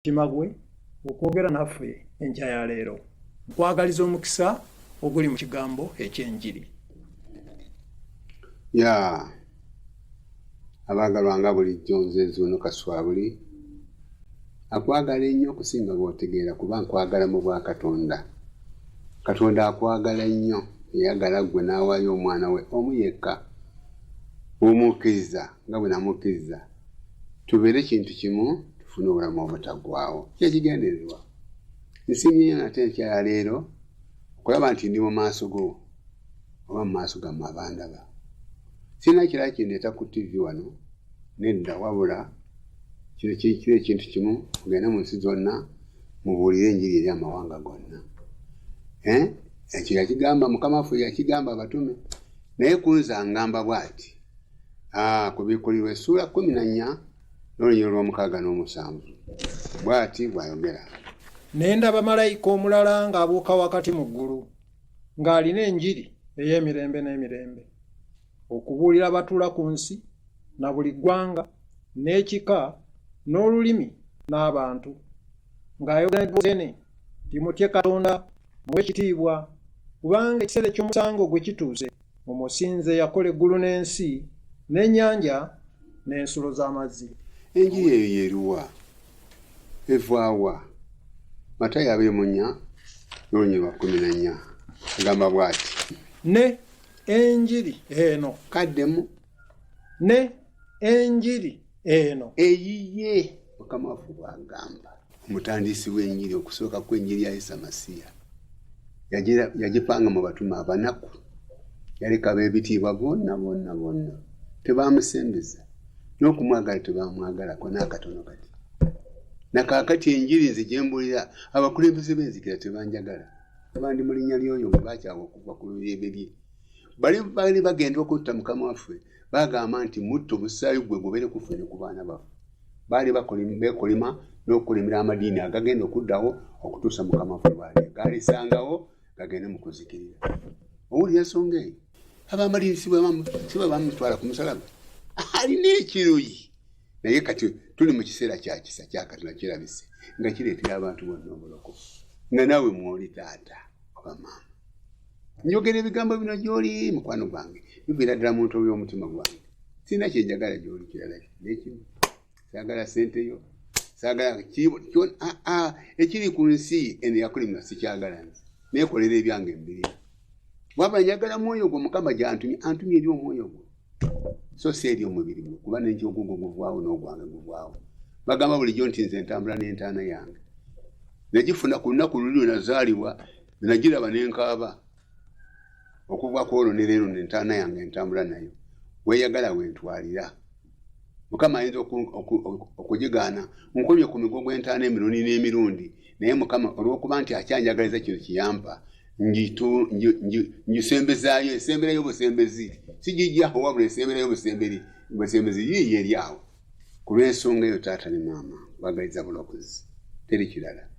Kimagwe okwogera naffe enkya ya leero. Nkwagaliza omukisa oguli mu kigambo eky'enjiri. Abaagalwa nga bulijjo nze Zuuno Kaswabuli akwagala ennyo okusinga bw'otegeera kuba nkwagala mu bwa Katonda. Katonda akwagala nnyo eyagala ggwe n'awaayo omwana we omu yekka omukkiriza nga bwe namukkiriza tubeere kintu kimu tufune obulamu obutaggwaawo. Kyekigendererwa nsimye nnyo nate enkya ya leero okulaba nti ndi mu maaso go oba mu maaso gammwe abandaba. Sirina kirala kindeeta ku TV wano nedda wabula kino kiri ekintu kimu mugende mu nsi zonna mubuulire enjiri eri amawanga gonna. Ekyo yakigamba Mukama waffe yakigamba abatume naye kunze angamba bw'ati ku Bikkulirwa essuula 14 n'olunyiriro lw'omukaaga n'omusanvu bw'ati bw'ayogera. Ne ndaba malayika omulala ng'abuuka wakati mu ggulu ng'alina enjiri ey'emirembe n'emirembe okubuulira abatuula ku nsi na buli ggwanga n'ekika n'olulimi n'abantu ng'ayogera n'eddoboozi timutye Katonda muwe ekitiibwa kubanga ekiseera eky'omusango gwe kituuse mumusinze yakola eggulu n'ensi n'ennyanja n'ensulo z'amazzi. Enjiri eyo yeruwa evaawa? Matayo 24 n'olunyiriro lwa 14 agamba bw'ati ne enjiri eno kaddemu ne enjiri eno eyiye Mukama waffe bw'agamba omutandisi w'enjiri okusooka kw'enjiri ya Yesu Masiya yagipanga mu batume abanaku yaleka beebitiibwa bonna tebaamusembeza n'okumwagala tebaamwagalako n'akatono kati. Nakaakati enjiri nze gye mbulira abakulembeze b'enzikira tebanjagala abandi mu linnya ly'oyo bwe baakyawa okuva ku lubereberye bali bagenda okutta Mukama waffe bagamba nti mutta omusaayi gwe gubeere kufune ku baana baffe. Baali beekolima n'okulimira amadiini agagenda okuddawo okutuusa Mukama waffe bw'ali gaalisangawo gagende mu kuzikirira. Owulira ensonga eyo ab'amadiini si bwe bamutwala ku musalaba alina ekiruyi naye kati tuli mu kiseera kya kisa kya Katonda kirabise nga kireetera abantu bonna obulokofu nga naawe mwoli taata oba maama. Njogera ebigambo bino gy'oli mukwano gwange biviira ddala mu ntobo y'omutima gwange. Sirina kyenjagala gy'oli kirala n'ekimu. Saagala ssente yo saagala ekiri ku nsi eno yakulimira sikyagala nze neekolera ebyange mbirira. Waba njagala mwoyo gwo Mukama gy'antumye antumye eri omwoyo gwo so si eri omubiri gwo kuba n'enki ogwo guvaawo n'ogwange guvaawo. Bagamba bulijjo nti nze ntambula n'entaana yange negifuna ku lunaku luli nazaalibwa nagiraba n'enkaaba okuva ku olwo ne leero n'entaana yange entambula nayo weeyagala wentwalira. Mukama ayinza okugigaana nkomye ku migo gw'entaana emirundi n'emirundi naye Mukama olw'okuba nti akyanjagaliza kino kiyampa ngisembezaayo esemberayo busembezi sigijjaho wabula esemberayo busembezi yiiyo eri awo. Ku lw'ensonga eyo taata ne maama bagaliza bulokozi teri kirala.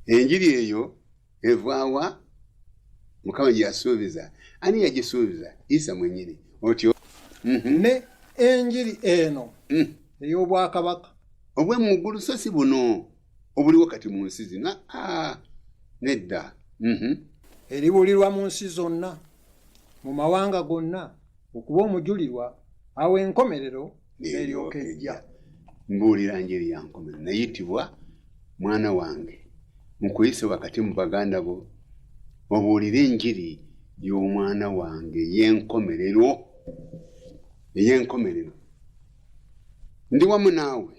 Enjiri eyo evaawa Mukama gye yasuubiza. Ani yagisuubiza? Isa mwennyini. Otyo ne enjiri eno ey'obwakabaka obw'emu ggulu so si buno obuliwo kati mu nsi zino nedda eribuulirwa mu nsi zonna mu mawanga gonna okuba omujulirwa awo enkomerero n'eryoka ejja. Mbuulira njiri ya nkomerero nayitibwa mwana wange mukuyise wakati mu baganda bo obuulire enjiri y'omwana wange ey'enkomerero. Ndi wamu naawe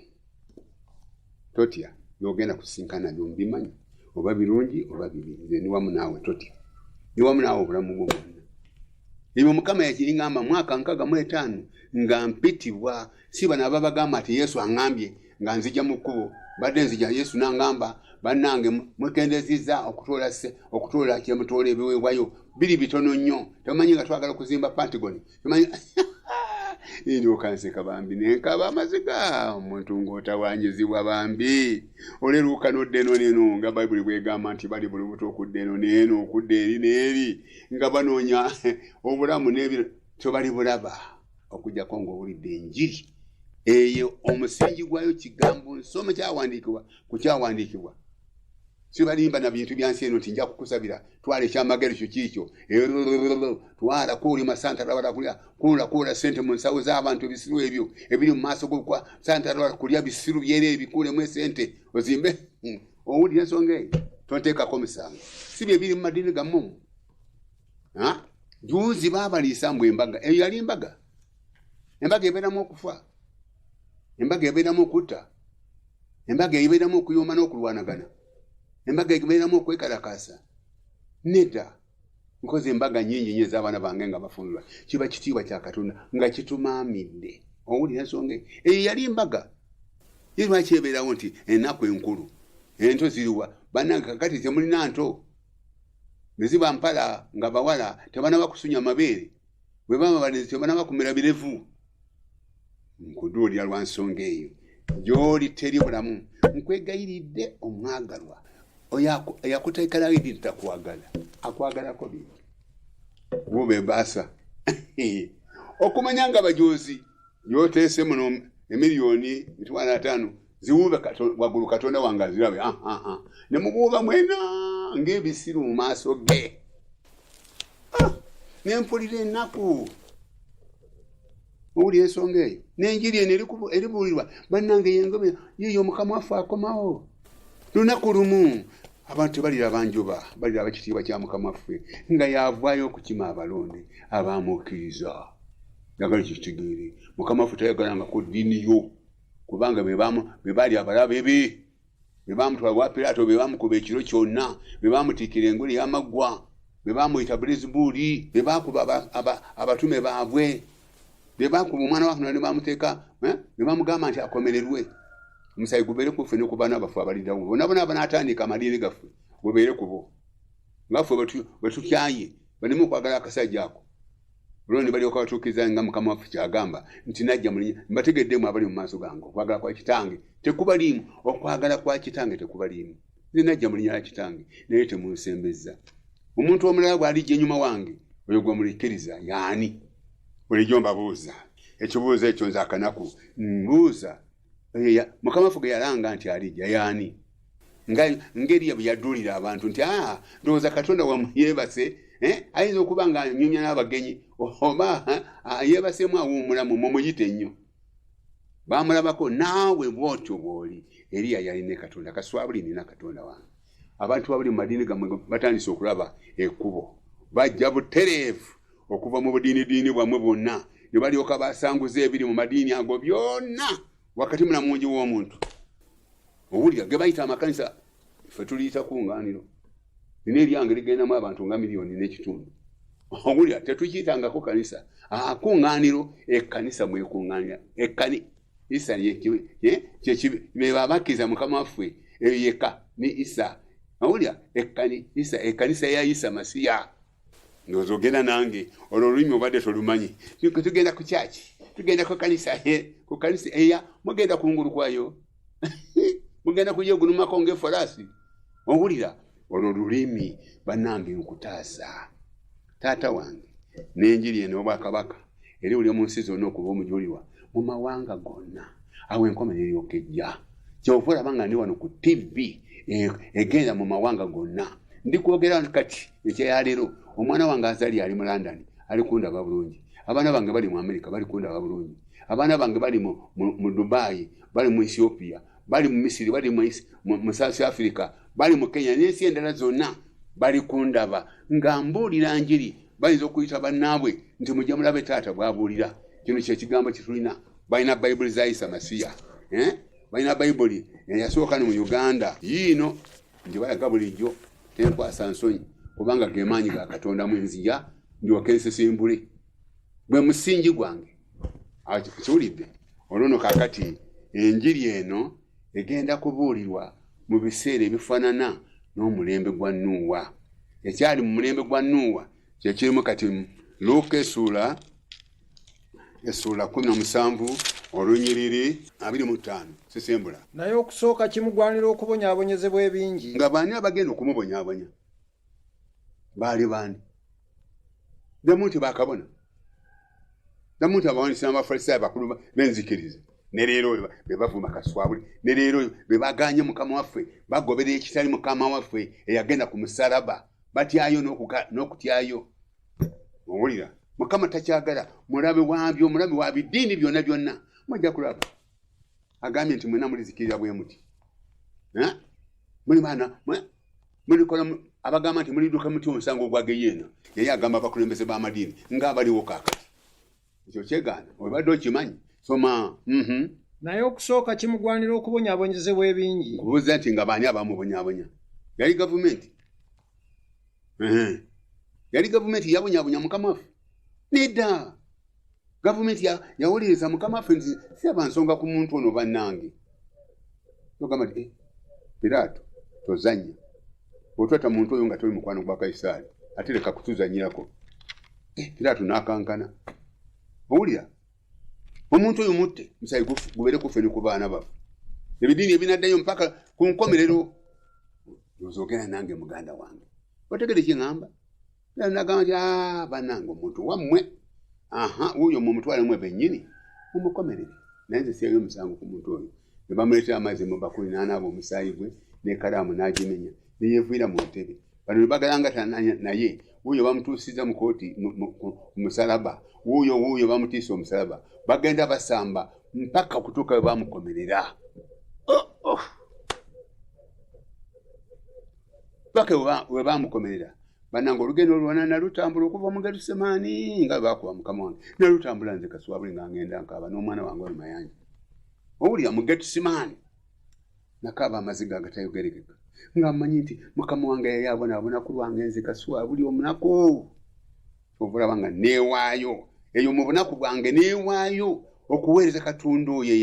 totya byogenda kusinkana byo mbimanyi oba birungi oba bibi nze ndi wamu naawe totya ndi wamu naawe obulamu bwo bwonna. Ebyo Mukama yakiriŋŋamba mwaka 65 nga mpitibwa si bano aba bagamba ati Yesu aŋŋambye nga nzija mu kkubo badde nzija Yesu n'aŋŋamba bannange mwekendeziza okutoola kyemutoola ebiweebwayo biri bitono nnyo temumanyi nga twagala kuzimba Pentagon temumanyi ndyoka nseka bambi nenkaba amaziga omuntu ng'otawanyizibwa bambi oleruuka n'odda eno n'eno nga Bayibuli bw'egamba nti bali buli buto okudda eno n'eno okudda eri n'eri nga banoonya obulamu n'ebiro tobali bulaba okujjako ng'owulidde enjiri eyo omusingi gwayo kigambo nsoma kyawandiikibwa ku kyawandiikibwa sibalimba na bintu byansi eno nti nja kukusabira twala ekyamagero kyo kiikyo twala kuulima santalawala kula sente mu nsawo z'abantu ebisiru ebyo ebiri mu maaso gokwa santalawala kulya bisiru byere ebikuulemu esente ozimbe owulira ensonga eyo tonteekako misango si bye biri mu madiini gammwe juuzi baabaliisa mbu embaga eyo yali embaga ebeeramu okufa, embaga ebeeramu okutta, embaga ebeeramu okuyoma n'okulwanagana, embaga ebeeramu okwekalakaasa. Nedda nkoze embaga nnyingi nnyo ez'abaana bange nga bafunulwa kiba kitiibwa kya Katonda nga kitumaamidde. Owulira ensonga eyo yali embaga. Ye lwaki ebeerawo nti ennaku enkulu ento ziriwa bannange kakati temulina nto neziba mpala nga bawala tebanaba kusunya mabeere bwe baba balenzi tebanaba kumera birevu. Nkuduulira lwa nsonga eyo gy'oli teri bulamu. Nkwegayiridde omwagalwa eyakuteekalayo takwagala akwagalako bintu bube baasa okumanya nga bajoozi yoteese muno emiliyoni 5 ziwube waggulu Katonda wange azirabe ne mubuuba mwena ng'ebisiru mu maaso ge nempulira ennaku. Owulira ensonga eyo n'enjiri eno eribuulirwa bannange yengobe yiyo Mukama waffe akomawo. Lunaku lumu abantu tebalira banjuba balira abakitiibwa kya Mukama waffe nga yavaayo okukima abalonde abaamukkiriza. Njagala kitegeere Mukama waffe tayagalanga ku ddiini yo kubanga be baali abalabe be be baamutwala wa Piraato be baamukuba ekiro kyonna be baamutiikira engule y'amaggwa be baamuyita Beelzebuuli be baakuba abatume baabwe be baakuba omwana wa Katonda ne baamuteeka ne baamugamba nti akomererwe. Omusayi gubeere ku ffe ne ku baana baffe abaliddawo bonna banaatandika amaliiri gaffe gubeere ku bo ngaffe bwe tutyaye baleme okwagala akasajja ako olwo ne balyoka batuukiriza nga Mukama waffe kyagamba nti najja mulinya mbategeddemu abali mu maaso gange okwagala kwa kitange tekubaliimu okwagala kwa kitange tekubaliimu. Nze najja mu linnya lya kitange naye temunsembezza. Omuntu omulala bw'alijja ennyuma wange oyo gwe mulikkiriza y'ani? Bulijjo mbabuuza ekibuuzo ekyo nze akanaku mbuuza Mukama waffe gwe yalanga nti alijja y'ani? Ng'Eriya bwe yaduulira abantu nti ndowooza Katonda wamuyeebase ayinza okuba nga anyumya n'abagenyi oba yeebaseemu awummulamu mumuyite nnyo. Baamulabako naawe bw'otyo bw'oli. Eriya yalina Katonda kaswabuli nina Katonda wange. Abantu abali mu madiini gammwe batandise okulaba ekkubo bajja butereevu okuva mu budiinidiini bwammwe bwonna ne balyoka basanguza ebiri mu madiini ago byonna wakati mulamungi w'omuntu. Owulira ge bayita amakanisa ffe tuliyita kuŋŋaaniro nina eryange ligendamu abantu nga 1.5 miliyoni. Owulira tetukiyitangako kanisa kuŋŋaaniro ekkanisa mwekuŋŋaanira Isa be babakkiriza Mukama waffe eyo yekka ne Isa. Owulira ekkanisa ya Isa Masiya. Ndowooza ogenda nange olwo olulimi obadde tolumanyi. Tugenda ku kyaki tugenda ku kanisa eya mugenda kungulu kwayo mugenda kujja ogulumako ng'efalaasi. Owulira olwo olulimi bannange nkutaasa. Taata wange n'enjiri eno obwakabaka eri buli mu nsi zonna okuba omujulirwa mu mawanga gonna awo enkomerero eryokejja. Kyova olaba nga ndi wano ku TV egenda mu mawanga gonna. Ndikwogera kati ekyaleero omwana wange azali ali mu London ali kundaba bulungi. Abaana bange bali mu America bali kundaba bulungi. Abaana bange bali mu Dubai bali mu Ethiopia bali mu Misiri bali mu South Africa bali mu Kenya n'ensi endala zonna bali kundaba nga mbuulira njiri. Bayinza okuyita bannaabwe nti mujja mulabe taata bw'abuulira. Kino kye kigambo kye tulina. Balina Bayibuli za Isa Masiya balina Bayibuli yasooka ne mu Uganda yiino ngibayaga bulijjo tenkwasa nsonyi kubanga ge maanyi ga Katonda mwenzija ndyoke nsisimbule bwe musingi gwange. Kiwulidde olwono kakati enjiri eno egenda kubuulirwa mu biseera ebifaanana n'omulembe gwa Nuuwa. Ekyali mu mulembe gwa Nuuwa kye kirimu kati Luuka essuula 17 olunyiriri 25 sisembula. Naye okusooka kimugwanira okubonyaabonyezebwa ebingi. Nga baani abagenda okumubonyaabonya? Baali baani? Ddamu nti bakabona, ddamu nti abawandiisi n'abafalisaayo bakulu b'enzikiriza ne leero be bavuma kaswabuli ne leero be baganye mukama waffe bagobera ekitali mukama waffe eyagenda ku musalaba batyayo n'okutyayo owulira mukama takyagala mulabe wabyo mulabe wa biddiini byonna mujja kulaba agambye nti mwena mulizikirira bwe muti muli baana mulikola abagamba nti muliduka muti omusango ogwageyeena yeye agamba abakulembeze b'amadiini ng'abaliwo kaakati ekyo kyegaana webadde okimanyi soma naye okusooka kimugwanira okubonyaabonyezebwa ebingi kubuuza nti nga baani abamubonyaabonya yali gavumenti yabonyaabonya mukama waffe nedda gavumenti yawuliriza mukama waffe nti siaba nsonga ku muntu ono bannange ogamba nti Piraato tozanya otwata muntu oyo nga toli mukwano gwa Kaisaali ate leka kutuzanyirako Piraato n'akankana owulira omuntu oyo mutte musayi gubere kuffe ne ku baana baffe ebidiini ebinaddayo mpaka ku nkomerero ozogera nange muganda wange otegere kyeŋŋamba nagamba nti bannange omuntu wammwe wuuyo mumutwalemu bennyini mumukomerere naye nze siyayo omusango ku muntu oyo ne bamuleetera amazzi mu bakuli n'anaaba omusaayi gwe n'ekalaamu n'agimenya ne yeevuira mu ntebe bano ne bagalangata naye wuuyo bamutuusiza mu kooti ku musalaba wuuyo bamutiisa omusalaba bagenda basamba mpaka okutuuka we bamukomerera paka we bamukomerera bannange olugendo olwona nalutambula okuva mu Gerusemani nga bakuba mukama wange nalutambula nze kaswabuli nga ngenda nkaaba n'omwana wange oyo Mayanja owulira mu Gerusemani nakaaba amaziga agatayogerekeka nga mmanyi nti mukama wange yayabonaabona ku lwange nze kaswabuli omunaku obulaba nga neewaayo eyo mu bunaku bwange neewaayo okuweereza Katonda oyo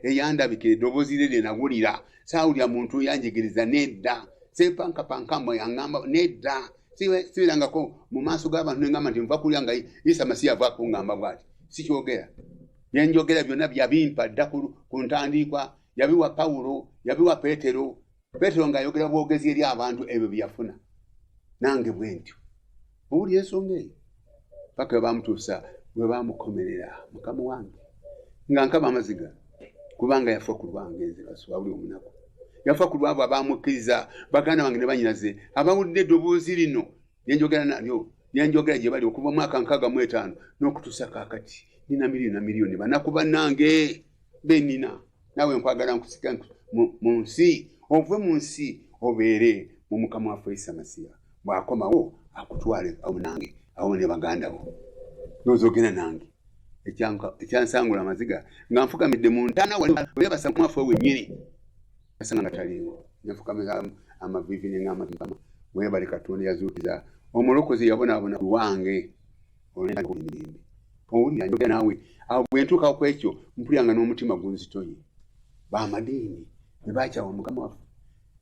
eyandabikira eddoboozi lye nawulira saawulira muntu yanjigiriza nedda sepankapankambo yaŋŋamba nedda sibirangako mu maaso g'abantu neŋŋamba nti nva kulya nga Isa Masiya ava kuŋŋamba bw'ati sikyogera byenjogera byonna byabimpa dda ku ntandiikwa yabiwa Pawulo yabiwa Peetero ng'ayogera bwogezi eri abantu ebyo byafuna nange bwe ntyo owulira ensonga eyo paka we bamutuusa we bamukomerera mukama wange nga nkaba amaziga kubanga yafa ku lwange nze kaswabuli omunaku yafa ku lwabo abamukkiriza baganda bange ne banyinaze abawulidde eddoboozi lino nyenjogera nalyo nyenjogera gye bali okuva mwaka 65 n'okutuusa kaakati nina miliyoni banaku bannange benina nawe nkwagala nkusika mu nsi ove mu nsi obeere mu mukama waffe Isa Masiya bw'akomawo akutwale awo nange awo ne baganda bo n'ozogenda nange ekyansangula amaziga nga nfukamidde mu ntaana wali basanga waffe wennyini asanga nga taliiwo nefukamiza amavivi neŋŋamba webale Katonda yazuukiza omulokozi yabonaabona lwange olw'emirembe owulira njogera naawe awo bwe ntuuka ku ekyo mpuliranga n'omutima gunzitoye b'amadiini be bakyawa mukama waffe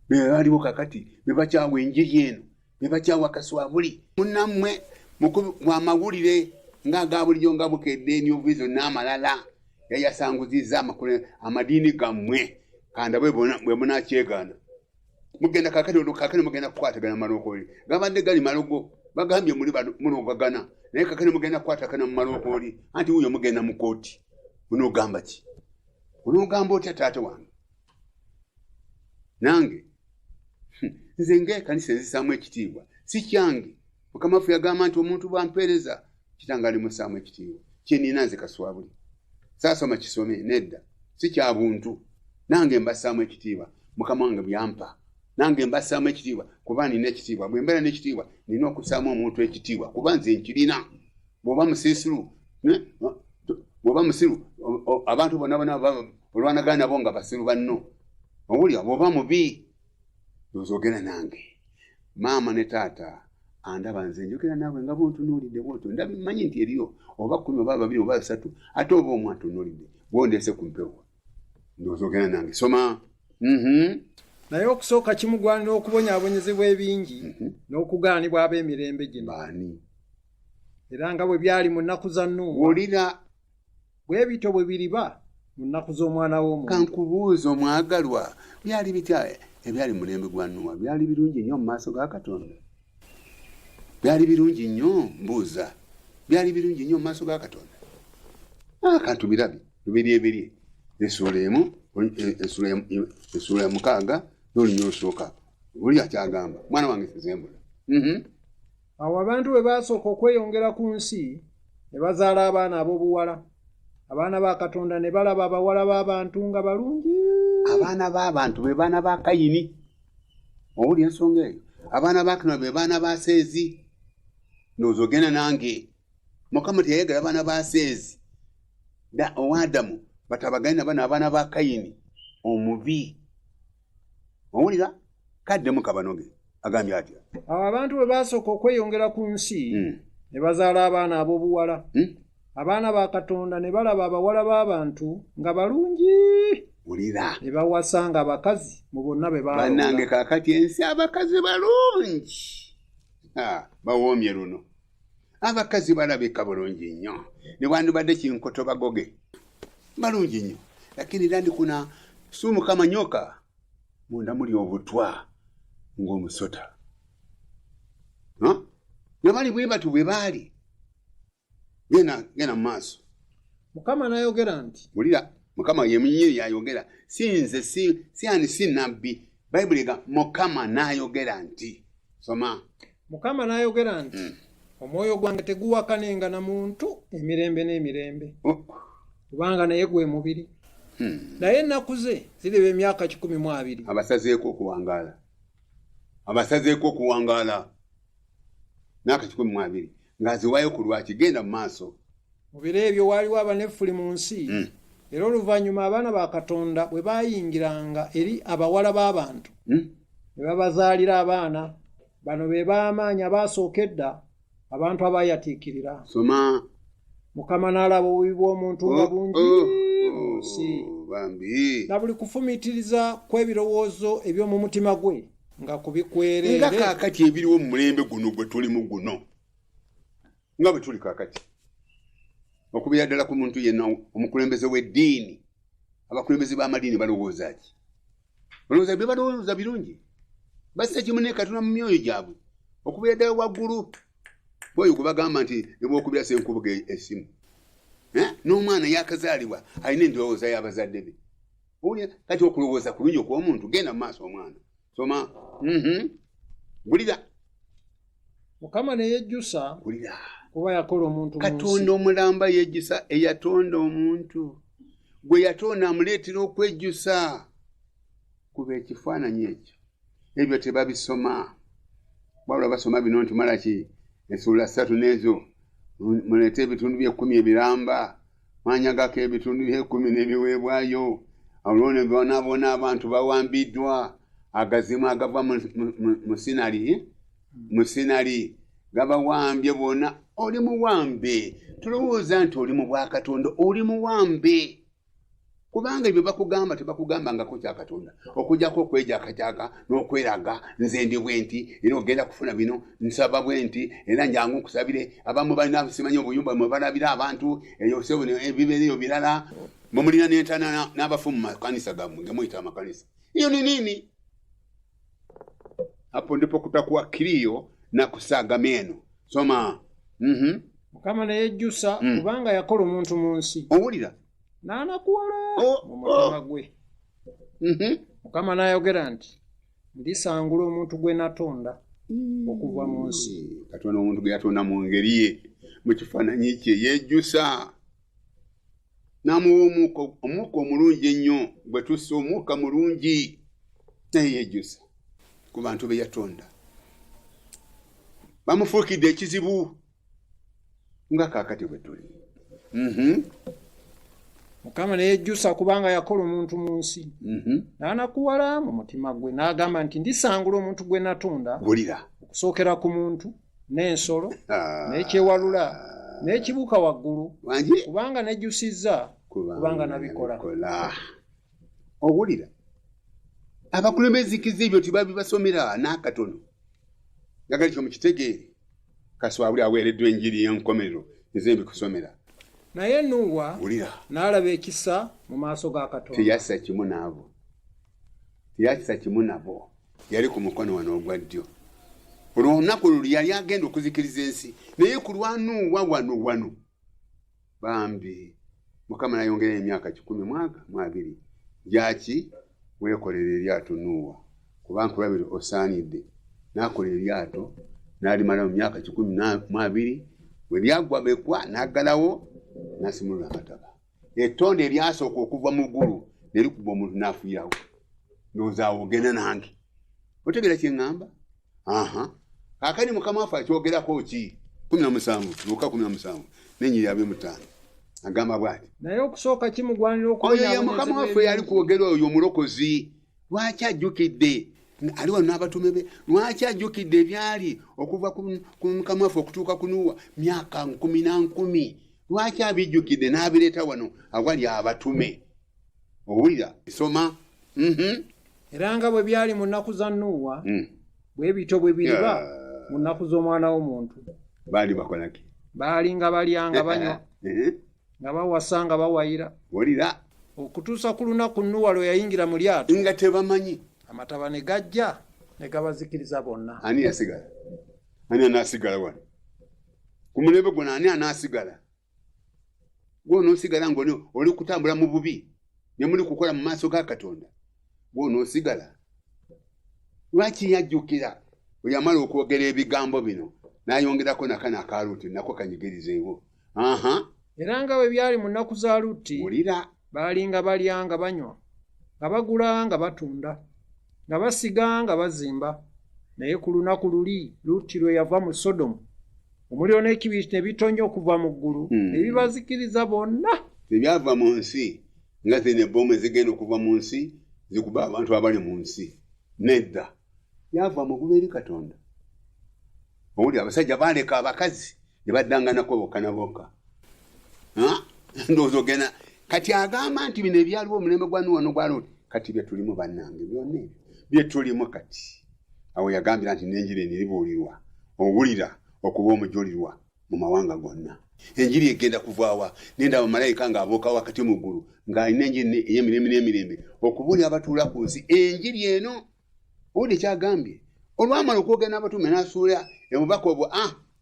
be baliwo kakati be bakyawa enjiri eno be bakyawa kaswabuli munnammwe amawulire ng'aga bulijjo nga bukedde New n'amalala yayasanguzizza amadiini gammwe kanda bwe munakyegaana mugenda kakati mugenda kukwatagana malokooli gabadde gali malogo bagambye muli munogagana naye kakati mugenda kukwatagana mu malokooli anti wuyo mugenda mu kooti unogamba ki unogamba otya taata wange nange nze ng'ekanisa ezisaamu ekitiibwa si kyange mukama waffe yagamba nti omuntu bwampeereza kitange alimusaamu ekitiibwa kyenina nze kaswabuli saasoma kisome nedda si kya buntu nange mbasaamu ekitiibwa mukama wange byampa nange mbasaamu ekitiibwa kuba nina ekitiibwa bwe mbeera n'ekitiibwa nina okusaamu omuntu ekitiibwa kuba nze nkirina bw'oba musiru abantu bonna olwanagana nabo nga basiru banno owulira bw'oba mubi ozogera nange maama ne taata andaba nze njogera naawe nga bontunuulidde bwotyo ndabimanyi nti eriyo oba 10 oba 2 oba 3 ate oba omu atunuulidde bwondeese ku mpewo ndozogera nange soma naye okusooka kimugwanira okubonyaabonyezebwa ebingi n'okugaanibwa ab'emirembe gino baani era nga bwe byali mu nnaku za Nuuwa wulira bwe bityo bwe biriba mu nnaku z'omwana w'omuntu kankubuuza omwagalwa byali bitya ebyali mu mulembe gwa Nuuwa byali birungi nnyo mu maaso ga Katonda byali birungi nnyo mbuuza byali birungi nnyo mu maaso ga Katonda kantu birabi ebiri esula ya mukaaga n'olunya osooka oli akyagamba mwana wange sezembula. Awo abantu bwe basooka okweyongera ku nsi ne bazaala abaana ab'obuwala. Abaana ba Katonda ne balaba abawala b'abantu nga balungi. Abaana b'abantu be baana ba Kayini. Owuli ensonga eyo. Abaana ba Katonda be baana ba Seezi. N'ozogenda nange. Mukama teyayagala abaana ba Seezi. Owadamu batabaganya abaana ba Kayini. Omubi. Owulira? Kaddemu kabanoge. Agambye atya. Awo abantu bwe basooka okweyongera ku nsi ne bazaala abaana ab'obuwala. Abaana ba Katonda ne balaba abawala b'abantu nga balungi. Ulira. Ne bawasanga abakazi mu bonna be baalonda. Bannange kaakati ensi abakazi balungi. Bawoomye luno. Abakazi balabika bulungi nnyo. Ne wandibadde kinkoto bagoge. Balungi nnyo. Lakini ndani kuna sumu kama nyoka. Munda muli obutwa ng'omusota. Ne bali bwe batu bwe baali. Gena maaso. Mukama n'ayogera nti. Ulira. Mukama ye mwenyewe yayogera. Si nabbi. Bayibuli ega Mukama n'ayogera nti. Soma. Mukama n'ayogera nti. Omwoyo gwange teguwakanenga na muntu emirembe n'emirembe. Kubanga naye gwe mubiri. Naye ennaku ze ziriba emyaka 12. Abasazeeko okuwangaala. Myaka 12. Ng'aziwayo ku lwaki genda mu maaso. Mu biro ebyo waaliwo abanefuli mu nsi. Era oluvannyuma abaana ba Katonda bwe baayingiranga eri abawala b'abantu. Ne babazaalira abaana. Bano be b'amaanyi abaasooka edda abantu abaayatiikirira. Soma. Mukama n'alaba obubi bw'omuntu nga bungi mu nsi. Bambi. Na buli kufumiitiriza kw'ebirowoozo eby'omu mutima gwe nga kubikwerere. Nga kaakati ebiriwo mu mulembe guno gwe tulimu guno. Nga bwe tuli kaakati. Okubeera ddala ku muntu yenna omukulembeze w'eddiini. Abakulembeze b'amadiini balowooza ki? Balowooza bye balowooza birungi. Bassa kimu ne Katonda mu myoyo gyabwe. Okubeera ddala waggulu. Bwoyo gwe bagamba nti ne bw'okubira Ssenkubuga essimu. N'omwana yakazaalibwa alina endowooza y'abazadde be. Owulira kati okulowooza kulungi okw'omuntu genda mu maaso omwana. Soma. Gulira. Mukama ne yejjusa. Gulira. Kuba yakola omuntu mu nsi. Katonda omulamba yejjusa eyatonda omuntu. Gwe yatonda amuleetera okwejjusa. Kuba ekifaananyi ekyo. Ebyo tebabisoma. Wabula basoma bino nti Malaki essula 3 n'ezo. Muleete ebitundu bye 10 ebiramba. Mwanyagako ebitundu bye 10 n'ebiweebwayo. Olwo ne bonaabona abantu bawambiddwa. Agazimu agava mu Sinali. Mu Sinali. Gabawambye bona. Oli muwambe. Tulowooza nti oli mu bwa Katonda. Oli muwambe. Kubanga ebyo bakugamba tebakugambangako kya Katonda. Okujjako okwejakajaka n'okweraga nze ndi bwenti era ogenda kufuna bino nsaba bwenti era njangu nkusabire abamu balina simanyi obuyumba mwe balabira abantu eyo sebo ebibeereyo birala mwe mulina n'entana n'abafu mu makanisa gammwe nga muyita amakanisa. Hiyo ni nini? Hapo ndipo kutakuwa kilio na kusaga meno. Soma. Mukama ne yejjusa kubanga yakola omuntu mu nsi. Owulira? N'anakuwala mu mutima gwe. Mukama n'ayogera nti ndisangula omuntu gwe natonda okuva mu nsi. Katonda omuntu gwe yatonda mu ngeri ye mu kifaananyi kye yejjusa. N'amuwa omukka omulungi ennyo gwe tussa omukka mulungi naye yejjusa ku bantu be yatonda. Bamufuukidde ekizibu nga kaakati bwe tuli. Mukama ne yejjusa kubanga yakola omuntu mu nsi. N'anakuwala mu mutima gwe n'agamba nti ndisangula omuntu gwe natonda. Gulira. Okusookera ku muntu n'ensolo n'ekyewalula n'ekibuuka waggulu. Kubanga nejjusizza kubanga nabikola. Owulira. Abakulembeze ebyo tibabibasomera n'akatono. Njagala ekyo mukitegeere. Kaswabuli aweereddwa enjiri y'enkomerero ez'ebikusomera. Naye Nuuwa n'alaba ekisa mu maaso ga Katonda. Teyassa kimu nabo. Yali ku mukono wano ogwa ddyo. Olunaku luli yali agenda okuzikiriza ensi. Naye ku lwa Nuuwa wano. Bambi. Mukama nayongera emyaka 10 jaki wekolera eryato Nuwa kuba nkulabira osaanidde nakola eryato nalimala mu myaka 12 bwe lyagwa bekwa nagalawo nasimulula amataba etonde eryasooka okuva mu ggulu nerikuba omuntu nafiirawo ndowooza ogenda nange otegera kye ŋŋamba akani Mukama waffe akyogerako ki 17 Luka 17 n'ennyiri 25 agamba bw'ati naye okusooka kimugwanira okuwonya oyo Mukama waffe yali kwogera oyo omulokozi lwaki ajjukidde aliwo n'abatume be lwaki ajjukidde ebyali okuva ku Mukama waffe okutuuka ku Nuwa myaka 10 lwaki abijjukidde n'abireeta wano awali abatume owulira soma era nga bwe byali mu nnaku za Nuwa bwe bito bwe biriba mu nnaku z'omwana w'omuntu baali bakolaki baali nga balya nga banywa nga bawasa nga bawayira wulira okutuusa ku lunaku Nuwa lwe yayingira mu lyato nga tebamanyi amataba ne gajja ne gabazikiriza bonna. Ani yasigala? Ani anasigala wano? Ku mulembe gwo ani anasigala? Gwo n'osigala ng'oli oli kutambula mu bubi ne muli kukola mu maaso ga Katonda. Gwo n'osigala. Lwaki yajjukira bwe yamala okwogera ebigambo bino n'ayongerako nakana aka Luuti nako kanyigirizeewo. Era nga bwe byali mu nnaku za Luuti wulira baali nga balya nga banywa nga bagula nga batunda nga basiga nga bazimba naye ku lunaku luli Luuti lwe yava mu Sodomu omuliro n'ekibiri ne bitonnya okuva mu ggulu ne bibazikiriza bonna. Tebyava mu nsi nga ze n'ebbomu ezigenda okuva mu nsi zikuba abantu abali mu nsi nedda yava mu bubeeri Katonda. Owuli abasajja baleka abakazi ne baddanganako bokka na bokka. Ndowooza ogenda kati agamba nti bino ebyaliwo omulembe gwa Nuwa n'ogwa Luuti kati bye tulimu bannange byonna ebyo bye tulimu kati. Awo yagambira nti n'enjiri eniribuulirwa owulira okuba omujulirwa mu mawanga gonna. Enjiri egenda kuvaawa nenda malayika ng'abooka wakati mu ggulu ng'alina enjiri ey'emirembe n'emirembe okubuulira abatuula ku nsi enjiri eno. Owulira kyagambye olwamala okwogera n'abatume n'asuula omubaka obwo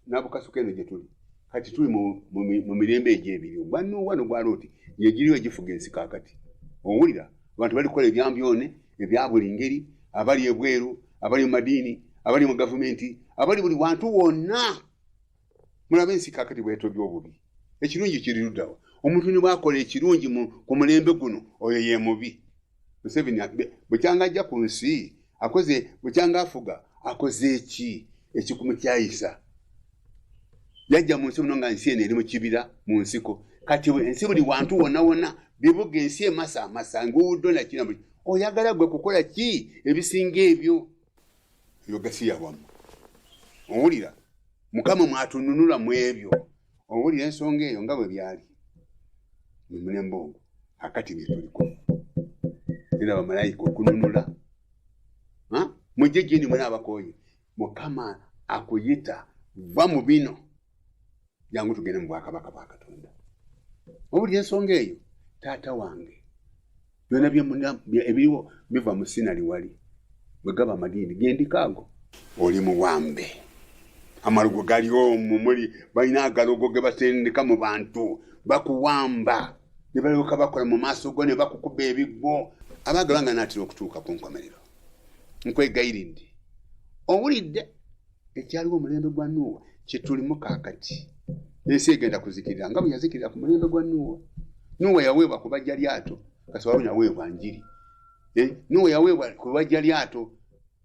n'abukasuka eno gye tuli kati tuli mu mirembe egy'ebiri ogwa Nuwa n'ogwa Luuti yegiriwo egifuga ensi kaakati. Owulira abantu balikola ebyambyone ebya buli ngeri abali ebweru abali mu madiini abali mu gavumenti abali buli wantu wonna. Mulabe ensi kaakati bwetobya obubi ekirungi kiri luddawa. Omuntu ne bwakola ekirungi ku mulembe guno oyo ye mubi. Museveni bukyanga ajja ku nsi akoze bukyanga afuga akoze eki ekikumu kyayisa yajja mu nsi muno nga nsi eno eri mu kibira mu nsiko kati ensi buli wantu wonna wonna bibuga ensi amasa nguwuddo na kina buli oyagala gwe kukola ki ebisinga ebyo ebyo gasiya wamu. Owulira Mukama mwatununula mu ebyo. Owulira ensonga eyo nga bwe byali mu mulembe ogwo akati bye tuliko era bamalayika okununula mujje gini mwena abakoye Mukama akuyita va mu bino jangu tugende mu bwakabaka bwa Katonda. Owulira ensonga eyo taata wange byonna ebiriwo biva mu sinali wali bwe gaba amadiini gendikaago oli muwambe amalugo gali omwo muli balina agalogo ge batendeka mu bantu bakuwamba ne balyoka bakola mu maaso go ne bakukuba ebigwo abaagala nga naatera okutuuka ku nkomerero. Nkwegayirinde owulidde ekyaliwo omulembe gwa Nuwa kye tulimu kaakati ensi egenda kuzikirira nga bwe yazikirira ku mulembe gwa Nuwa. Nuwa yaweebwa ku bajja lyato kasawalunye aweebwa njiri. Nuwa yaweebwa ku bajja lyato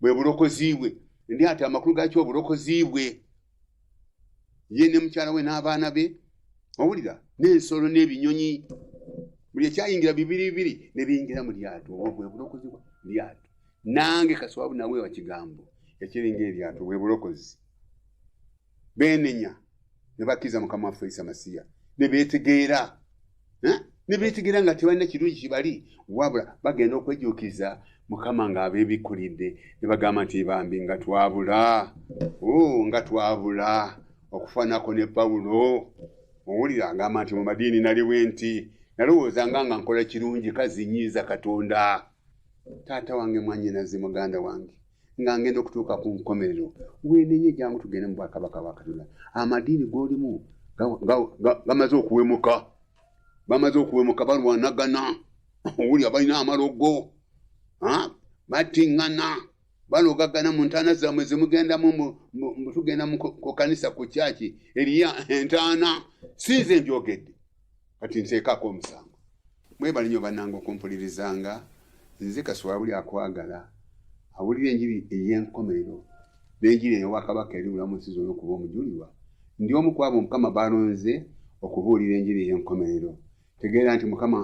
bwe bulokozi bwe eryato amakulu gaakyo obulokozi bwe ye ne mukyala we n'abaana be. Owulira n'ensolo n'ebinyonyi buli ekyayingira bibiri ne biyingira mu lyato obwo bwe bulokozi bwa lyato. Nange kaswabu nawe wa kigambo ekiringa eryato bwe bulokozi benenya ne bakiza Mukama waffe Isa Masiya ne beetegeera nga tebalina kirungi kibali wabula bagenda okwejukiza Mukama ng'abeebikulidde ne bagamba nti bambi nga twabula okufaanako ne Pawulo. Owulira agamba nti mu madiini naliwo enti nalowoozanga nga nkola kirungi kazinyiiza Katonda. Taata wange mwannyinaze muganda wange nga ngenda okutuuka ku nkomerero weenenye jangu tugende mu bwakabaka bwa Katonda. Amadiini g'olimu gamaze okuwemuka bamaze okuwemuka balwanagana owulira balina amalogo batingana balogagana mu ntaana zammwe zemugendamu tugenda mu kanisa ku kyaki eriya entaana sinze njogedde kati nteekako omusango mwebali nnyo bannange okumpulirizanga nze Kaswabuli akwagala awulira enjiri ey'enkomerero n'enjiri ey'owakabaka eriwula mu nsi zonna okuba omujulirwa ndi omu ku abo Mukama balonze okubuulira enjiri ey'enkomerero tegeera nti Mukama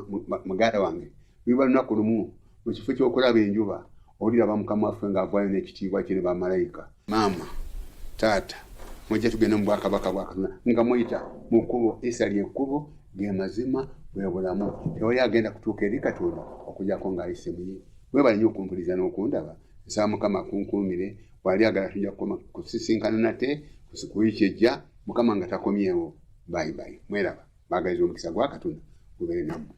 muganda wange lwiba lunaku lumu mu kifo ky'okulaba enjuba oliraba Mukama waffe ng'avaayo n'ekitiibwa kye ne bamalayika maama taata mujja tugenda mu bwakabaka bwa Katonda nga muyita mu kkubo esali ekkubo ge mazima bwe bulamu tewali agenda kutuuka eri Katonda okujjako ng'ayise muye mwebale nnyo okumpuliriza n'okundaba nsaba Mukama akunkuumire bw'ali agala tujja kusisinkana nate ku wiiki ejja Mukama nga takomyewo bayibayi mweraba baagaliza omukisa gwa Katonda gubeere nammwe.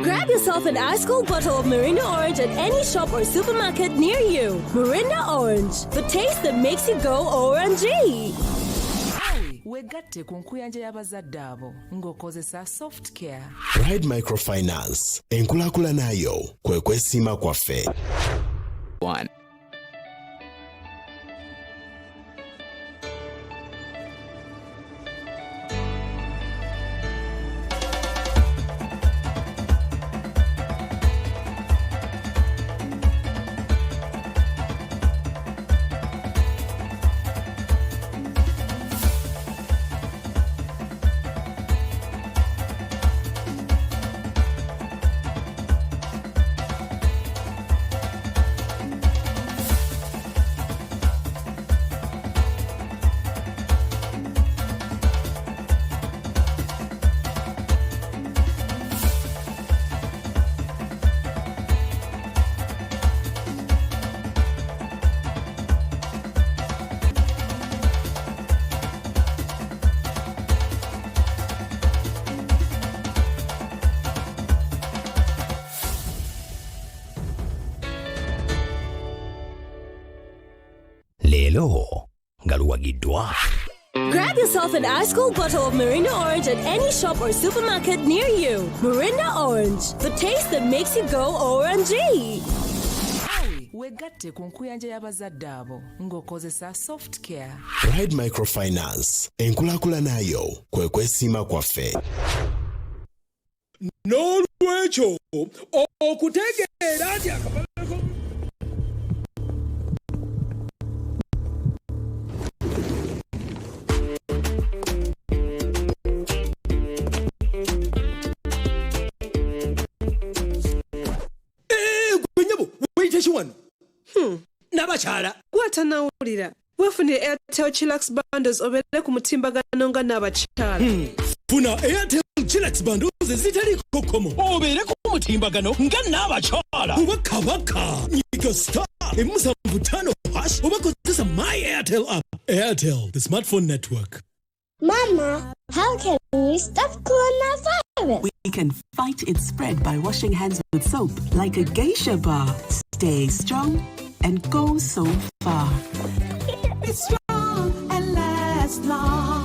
Grab yourself an ice-cold bottle of Mirinda Orange at any shop or supermarket near you. Mirinda Orange, the taste that makes you go OMG. Wegatte ku nkuyanja y'abazadde abo ng'okozesa soft care. Pride Microfinance, enkulaakulana yo kwe kwesiima kwaffe. 1. Grab yourself an ice-cold bottle of Mirinda Orange at any shop or supermarket near you. Mirinda Orange, the taste that makes you go OMG. Wegatte ku nkuyanja y'abazadde abo ng'okozesa soft care. Pride Microfinance, enkulaakulana yo kwe kwesiima kwaffe. N'olwekyo okutegeera nti akabalako wano n'abakyala gwatanawulira wefunire Airtel Chillax bundles obeere ku mutimbagano nga n'abakyala funa Airtel Chillax bundles ezitaliko komo obeere ku mutimbagano nga n'abakyala oba kabaka nyiga *555# oba kozesa My Airtel app. Airtel, the smartphone network. Mama, how can we stop coronavirus? We can fight its spread by washing hands with soap like a geisha bar. Stay strong and go so far. It's strong and lasts long.